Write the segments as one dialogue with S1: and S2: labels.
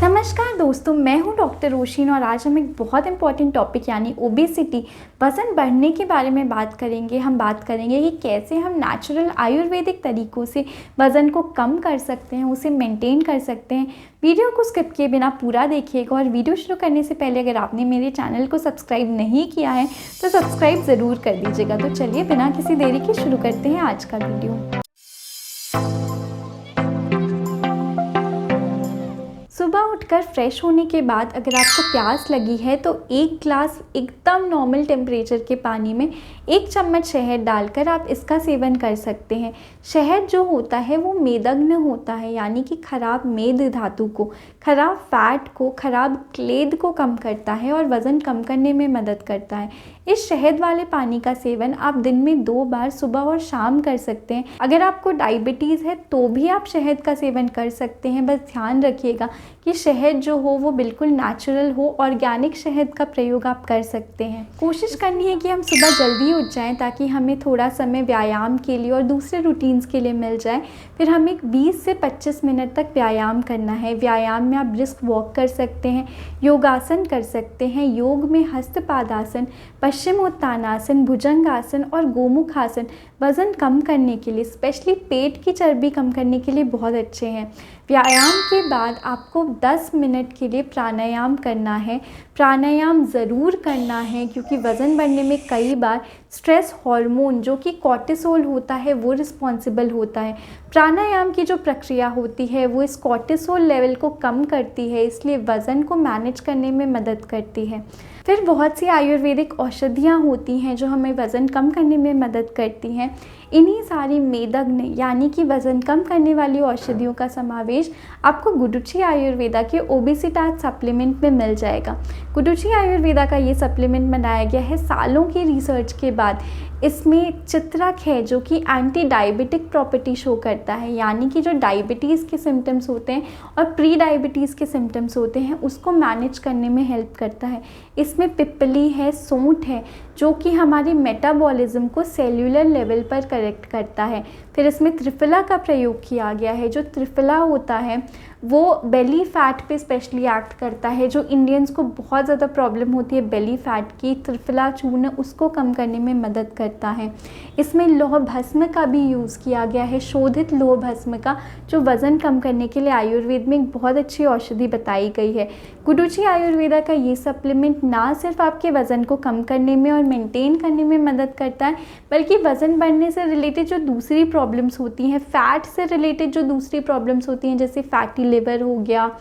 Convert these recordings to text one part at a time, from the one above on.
S1: नमस्कार दोस्तों, मैं हूं डॉक्टर रोशिन और आज हम एक बहुत इंपॉर्टेंट टॉपिक यानी ओबेसिटी वज़न बढ़ने के बारे में बात करेंगे। हम बात करेंगे कि कैसे हम नेचुरल आयुर्वेदिक तरीक़ों से वज़न को कम कर सकते हैं, उसे मेंटेन कर सकते हैं। वीडियो को स्किप किए बिना पूरा देखिएगा और वीडियो शुरू करने से पहले अगर आपने मेरे चैनल को सब्सक्राइब नहीं किया है तो सब्सक्राइब ज़रूर कर दीजिएगा। तो चलिए बिना किसी देरी के शुरू करते हैं आज का वीडियो। सुबह उठकर फ्रेश होने के बाद अगर आपको प्यास लगी है तो एक ग्लास एकदम नॉर्मल टेम्परेचर के पानी में 1 चम्मच शहद डालकर आप इसका सेवन कर सकते हैं। शहद जो होता है वो मेदग्न होता है, यानी कि खराब मेद धातु को, खराब फैट को, खराब क्लेद को कम करता है और वज़न कम करने में मदद करता है। इस शहद वाले पानी का सेवन आप दिन में 2 बार सुबह और शाम कर सकते हैं। अगर आपको डायबिटीज़ है तो भी आप शहद का सेवन कर सकते हैं। बस ध्यान रखिएगा कि शहद जो हो वो बिल्कुल नेचुरल हो, ऑर्गेनिक शहद का प्रयोग आप कर सकते हैं। कोशिश करनी है कि हम सुबह जल्दी उठ जाएं ताकि हमें थोड़ा समय व्यायाम के लिए और दूसरे रूटीन्स के लिए मिल जाए। फिर हमें 20 से 25 मिनट तक व्यायाम करना है। व्यायाम में आप ब्रिस्क वॉक कर सकते हैं, योगासन कर सकते हैं। योग में हस्तपादासन, पश्चिमोत्तानासन, भुजंगासन और गोमुख आसन वज़न कम करने के लिए, स्पेशली पेट की चर्बी कम करने के लिए बहुत अच्छे हैं। व्यायाम के बाद आपको 10 मिनट के लिए प्राणायाम करना है। प्राणायाम ज़रूर करना है क्योंकि वज़न बढ़ने में कई बार स्ट्रेस हार्मोन जो कि कॉर्टिसोल होता है वो रिस्पॉन्सिबल होता है। प्राणायाम की जो प्रक्रिया होती है वो इस कॉर्टिसोल लेवल को कम करती है, इसलिए वज़न को मैनेज करने में मदद करती है। फिर बहुत सी आयुर्वेदिक औषधियाँ होती हैं जो हमें वज़न कम करने में मदद करती हैं। इन्हीं सारी मेदग्न यानी कि वज़न कम करने वाली औषधियों का समावेश आपको गुडुची आयुर्वेदा के ओबेसिटास सप्लीमेंट में मिल जाएगा। गुडुची आयुर्वेदा का ये सप्लीमेंट बनाया गया है सालों की रिसर्च के बाद। इसमें चित्रक है जो कि एंटी डायबिटिक प्रॉपर्टी शो करता है, यानी कि जो डायबिटीज़ के सिम्टम्स होते हैं और प्री डायबिटीज़ के सिम्टम्स होते हैं उसको मैनेज करने में हेल्प करता है। इसमें पिप्पली है, सौंठ है जो कि हमारी मेटाबॉलिज्म को सेल्यूलर लेवल पर करेक्ट करता है। फिर इसमें त्रिफला का प्रयोग किया गया है। जो त्रिफला होता है वो बेली फैट पे स्पेशली एक्ट करता है। जो इंडियंस को बहुत ज़्यादा प्रॉब्लम होती है बेली फैट की, त्रिफला चूर्ण उसको कम करने में मदद करता है। इसमें लौह भस्म का भी यूज़ किया गया है, शोधित लौह भस्म का, जो वज़न कम करने के लिए आयुर्वेद में एक बहुत अच्छी औषधि बताई गई है। गुडुची आयुर्वेदा का ये सप्लीमेंट ना सिर्फ आपके वज़न को कम करने में और मेंटेन करने में मदद करता है, बल्कि वज़न बढ़ने से रिलेटेड जो दूसरी प्रॉब्लम्स होती हैं, फ़ैट से रिलेटेड जो दूसरी प्रॉब्लम्स होती हैं जैसे फैटी लिवर हो गया,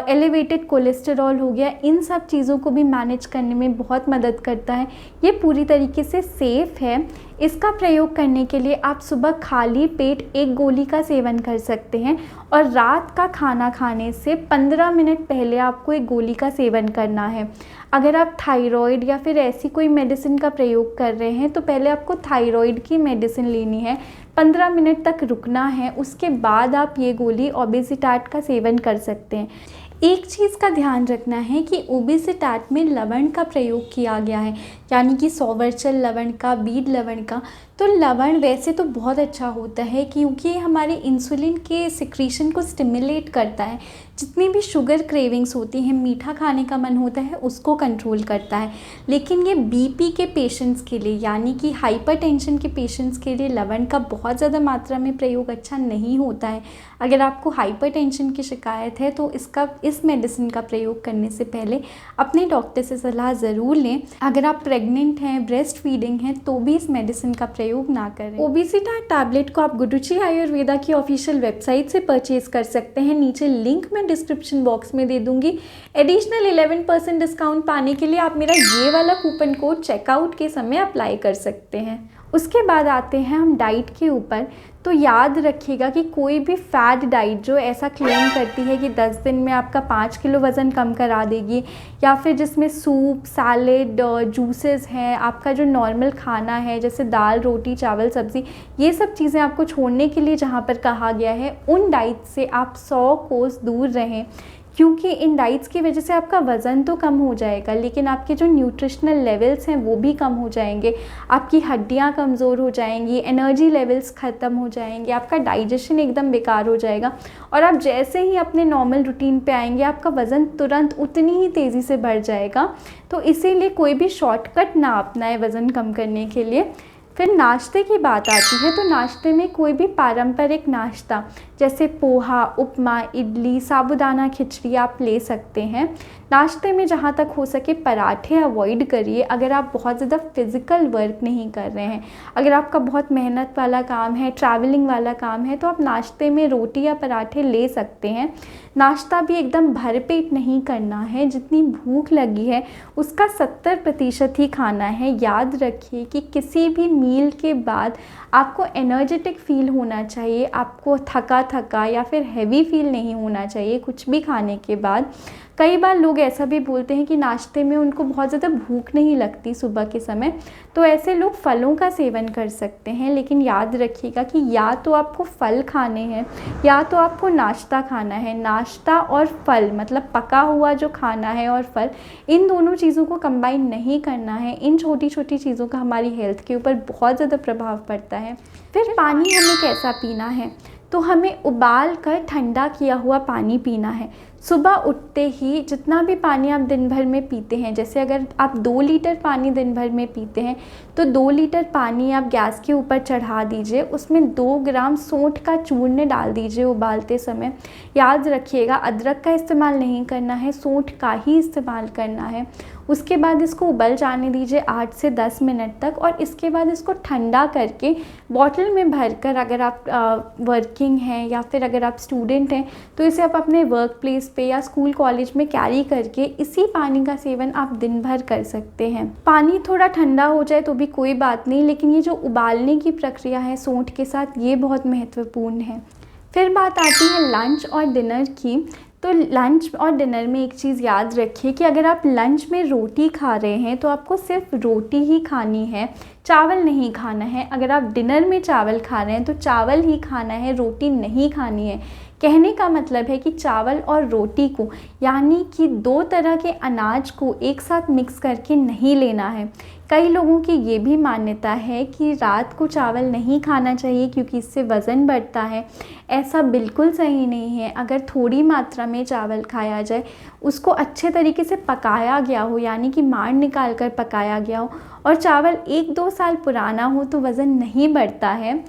S1: एलिवेटेड कोलेस्टेरॉल हो गया, इन सब चीज़ों को भी मैनेज करने में बहुत मदद करता है। ये पूरी तरीके से सेफ़ है। इसका प्रयोग करने के लिए आप सुबह खाली पेट 1 गोली का सेवन कर सकते हैं और रात का खाना खाने से 15 मिनट पहले आपको 1 गोली का सेवन करना है। अगर आप थायराइड या फिर ऐसी कोई मेडिसिन का प्रयोग कर रहे हैं तो पहले आपको थायराइड की मेडिसिन लेनी है, 15 मिनट तक रुकना है, उसके बाद आप ये गोली ओबेसिटाट का सेवन कर सकते हैं। एक चीज़ का ध्यान रखना है कि ओबेसिटाट में लवण का प्रयोग किया गया है, यानी कि सौवर्चल लवण का, बीट लवण का। तो लवण वैसे तो बहुत अच्छा होता है क्योंकि ये हमारे इंसुलिन के सिक्रीशन को स्टिमुलेट करता है। जितनी भी शुगर क्रेविंग्स होती हैं, मीठा खाने का मन होता है, उसको कंट्रोल करता है। लेकिन ये बीपी के पेशेंट्स के लिए यानी कि हाइपरटेंशन के पेशेंट्स के लिए लवण का बहुत ज़्यादा मात्रा में प्रयोग अच्छा नहीं होता है। अगर आपको हाइपरटेंशन की शिकायत है तो इस मेडिसिन का प्रयोग करने से पहले अपने डॉक्टर से सलाह ज़रूर लें। अगर आप प्रेग्नेंट हैं, ब्रेस्ट फीडिंग हैं तो भी इस मेडिसिन का प्रयोग ना करें। ओबेसिटाट टैबलेट को आप गुडुची आयुर्वेदा की ऑफिशियल वेबसाइट से परचेज कर सकते हैं। नीचे लिंक मैं डिस्क्रिप्शन बॉक्स में दे दूंगी। एडिशनल 11% डिस्काउंट पाने के लिए आप मेरा ये वाला कूपन कोड चेकआउट के समय अप्लाई कर सकते हैं। उसके बाद आते हैं हम डाइट के ऊपर। तो याद रखिएगा कि कोई भी फैट डाइट जो ऐसा क्लेम करती है कि 10 दिन में आपका 5 किलो वज़न कम करा देगी, या फिर जिसमें सूप, सैलेड, जूसेस हैं, आपका जो नॉर्मल खाना है जैसे दाल, रोटी, चावल, सब्ज़ी, ये सब चीज़ें आपको छोड़ने के लिए जहाँ पर कहा गया है, उन डाइट से आप 100 कोस दूर रहें। क्योंकि इन डाइट्स की वजह से आपका वज़न तो कम हो जाएगा, लेकिन आपके जो न्यूट्रिशनल लेवल्स हैं वो भी कम हो जाएंगे, आपकी हड्डियां कमज़ोर हो जाएंगी, एनर्जी लेवल्स ख़त्म हो जाएंगे, आपका डाइजेशन एकदम बेकार हो जाएगा और आप जैसे ही अपने नॉर्मल रूटीन पे आएंगे आपका वज़न तुरंत उतनी ही तेज़ी से बढ़ जाएगा। तो इसीलिए कोई भी शॉर्टकट ना अपनाएं वज़न कम करने के लिए। फिर नाश्ते की बात आती है, तो नाश्ते में कोई भी पारंपरिक नाश्ता जैसे पोहा, उपमा, इडली, साबूदाना खिचड़ी आप ले सकते हैं। नाश्ते में जहाँ तक हो सके पराठे अवॉइड करिए। अगर आप बहुत ज़्यादा फिज़िकल वर्क नहीं कर रहे हैं, अगर आपका बहुत मेहनत वाला काम है, ट्रैवलिंग वाला काम है, तो आप नाश्ते में रोटी या पराठे ले सकते हैं। नाश्ता भी एकदम भरपेट नहीं करना है, जितनी भूख लगी है उसका 70% ही खाना है। याद रखिए कि किसी भी मील के बाद आपको एनर्जेटिक फ़ील होना चाहिए, आपको थका थका या फिर हैवी फ़ील नहीं होना चाहिए कुछ भी खाने के बाद। कई बार लोग ऐसा भी बोलते हैं कि नाश्ते में उनको बहुत ज़्यादा भूख नहीं लगती सुबह के समय, तो ऐसे लोग फलों का सेवन कर सकते हैं। लेकिन याद रखिएगा कि या तो आपको फल खाने हैं या तो आपको नाश्ता खाना है। नाश्ता और फल मतलब पका हुआ जो खाना है और फल, इन दोनों चीज़ों को कंबाइन नहीं करना है। इन छोटी छोटी चीज़ों का हमारी हेल्थ के ऊपर बहुत ज़्यादा प्रभाव पड़ता है। फिर पानी हमें कैसा पीना है, तो हमें उबाल कर ठंडा किया हुआ पानी पीना है। सुबह उठते ही जितना भी पानी आप दिन भर में पीते हैं, जैसे अगर आप 2 लीटर पानी दिन भर में पीते हैं तो 2 लीटर पानी आप गैस के ऊपर चढ़ा दीजिए, उसमें 2 ग्राम सौंठ का चूर्ण डाल दीजिए उबालते समय। याद रखिएगा अदरक का इस्तेमाल नहीं करना है, सौंठ का ही इस्तेमाल करना है। उसके बाद इसको उबल जाने दीजिए 8 से 10 मिनट तक, और इसके बाद इसको ठंडा करके बॉटल में भरकर, अगर आप वर्किंग हैं या फिर अगर आप स्टूडेंट हैं तो इसे आप अपने वर्क प्लेस पे या स्कूल कॉलेज में कैरी करके इसी पानी का सेवन आप दिन भर कर सकते हैं। पानी थोड़ा ठंडा हो जाए तो भी कोई बात नहीं, लेकिन ये जो उबालने की प्रक्रिया है सौंठ के साथ, ये बहुत महत्वपूर्ण है। फिर बात आती है लंच और डिनर की। तो लंच और डिनर में एक चीज़ याद रखिए कि अगर आप लंच में रोटी खा रहे हैं तो आपको सिर्फ रोटी ही खानी है, चावल नहीं खाना है। अगर आप डिनर में चावल खा रहे हैं तो चावल ही खाना है, रोटी नहीं खानी है। कहने का मतलब है कि चावल और रोटी को, यानी कि 2 तरह के अनाज को एक साथ मिक्स करके नहीं लेना है। कई लोगों की ये भी मान्यता है कि रात को चावल नहीं खाना चाहिए क्योंकि इससे वज़न बढ़ता है। ऐसा बिल्कुल सही नहीं है। अगर थोड़ी मात्रा में चावल खाया जाए, उसको अच्छे तरीके से पकाया गया हो, यानी कि मांड निकाल कर पकाया गया हो, और चावल 1-2 साल पुराना हो तो वज़न नहीं बढ़ता है।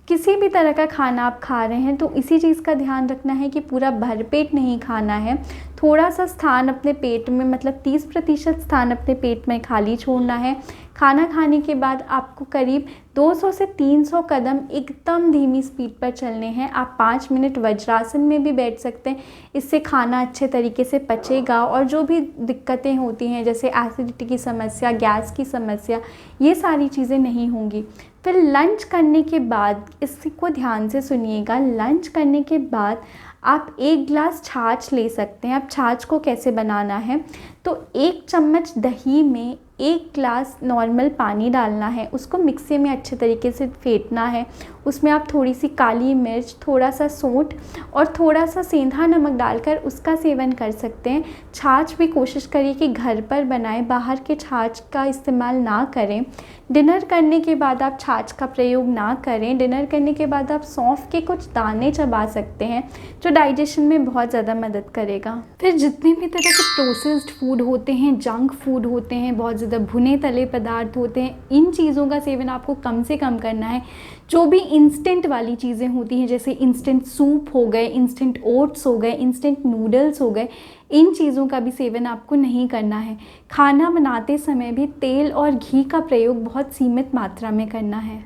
S1: किसी भी तरह का खाना आप खा रहे हैं तो इसी चीज़ का ध्यान रखना है कि पूरा भरपेट नहीं खाना है। थोड़ा सा स्थान अपने पेट में, मतलब 30% स्थान अपने पेट में खाली छोड़ना है। खाना खाने के बाद आपको करीब 200 से 300 कदम एकदम धीमी स्पीड पर चलने हैं। आप 5 मिनट वज्रासन में भी बैठ सकते हैं। इससे खाना अच्छे तरीके से पचेगा और जो भी दिक्कतें होती हैं जैसे एसिडिटी की समस्या, गैस की समस्या, ये सारी चीज़ें नहीं होंगी। फिर लंच करने के बाद, इसको ध्यान से सुनिएगा, लंच करने के बाद आप 1 ग्लास छाछ ले सकते हैं। अब छाछ को कैसे बनाना है, तो 1 चम्मच दही में 1 ग्लास नॉर्मल पानी डालना है, उसको मिक्सी में अच्छे तरीके से फेंटना है। उसमें आप थोड़ी सी काली मिर्च, थोड़ा सा सौंठ और थोड़ा सा सेंधा नमक डालकर उसका सेवन कर सकते हैं। छाछ भी कोशिश करिए कि घर पर बनाएं, बाहर के छाछ का इस्तेमाल ना करें। डिनर करने के बाद आप छाछ का प्रयोग ना करें। डिनर करने के बाद आप सौंफ के कुछ दाने चबा सकते हैं जो डाइजेशन में बहुत ज़्यादा मदद करेगा। फिर जितने भी तरह के प्रोसेस्ड फूड होते हैं, जंक फूड होते हैं, बहुत ज़्यादा भुने तले पदार्थ होते हैं, इन चीज़ों का सेवन आपको कम से कम करना है। जो भी इंस्टेंट वाली चीज़ें होती हैं, जैसे इंस्टेंट सूप हो गए, इंस्टेंट ओट्स हो गए, इंस्टेंट नूडल्स हो गए, इन चीज़ों का भी सेवन आपको नहीं करना है। खाना बनाते समय भी तेल और घी का प्रयोग बहुत सीमित मात्रा में करना है।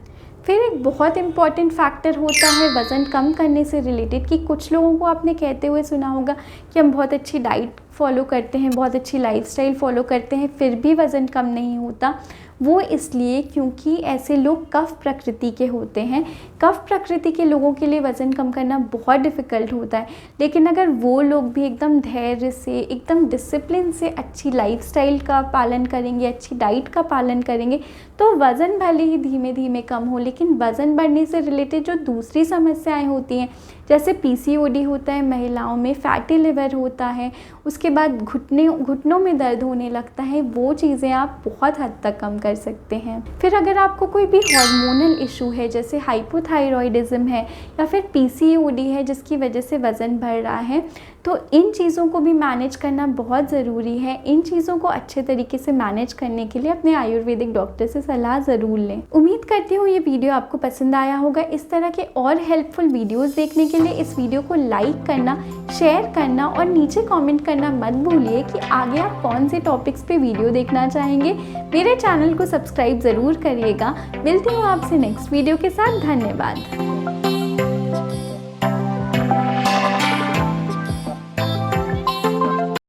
S1: फिर एक बहुत इम्पॉर्टेंट फैक्टर होता है वज़न कम करने से रिलेटेड, कि कुछ लोगों को आपने कहते हुए सुना होगा कि हम बहुत अच्छी डाइट फॉलो करते हैं, बहुत अच्छी लाइफस्टाइल फॉलो करते हैं, फिर भी वज़न कम नहीं होता। वो इसलिए क्योंकि ऐसे लोग कफ प्रकृति के होते हैं। कफ प्रकृति के लोगों के लिए वज़न कम करना बहुत डिफ़िकल्ट होता है, लेकिन अगर वो लोग भी एकदम धैर्य से, एकदम डिसिप्लिन से अच्छी लाइफस्टाइल का पालन करेंगे, अच्छी डाइट का पालन करेंगे, तो वज़न भले ही धीमे धीमे कम हो, लेकिन वज़न बढ़ने से रिलेटेड जो दूसरी समस्याएं होती हैं, जैसे पीसीओडी होता है महिलाओं में, फैटी लिवर होता है, उसके बाद घुटनों में दर्द होने लगता है, वो चीज़ें आप बहुत हद तक कम कर सकते हैं। फिर अगर आपको कोई भी हार्मोनल इशू है, जैसे हाइपोथायरॉयडिज्म है या फिर पीसीओडी है जिसकी वजह से वज़न बढ़ रहा है, तो इन चीज़ों को भी मैनेज करना बहुत ज़रूरी है। इन चीज़ों को अच्छे तरीके से मैनेज करने के लिए अपने आयुर्वेदिक डॉक्टर से सलाह ज़रूर लें। उम्मीद करती हूँ ये वीडियो आपको पसंद आया होगा। इस तरह के और हेल्पफुल वीडियोस देखने के लिए इस वीडियो को लाइक करना, शेयर करना और नीचे कमेंट करना मत भूलिए कि आगे आप कौन से टॉपिक्स पे वीडियो देखना चाहेंगे। मेरे चैनल को सब्सक्राइब ज़रूर करिएगा। मिलती हूँ आपसे नेक्स्ट वीडियो के साथ। धन्यवाद।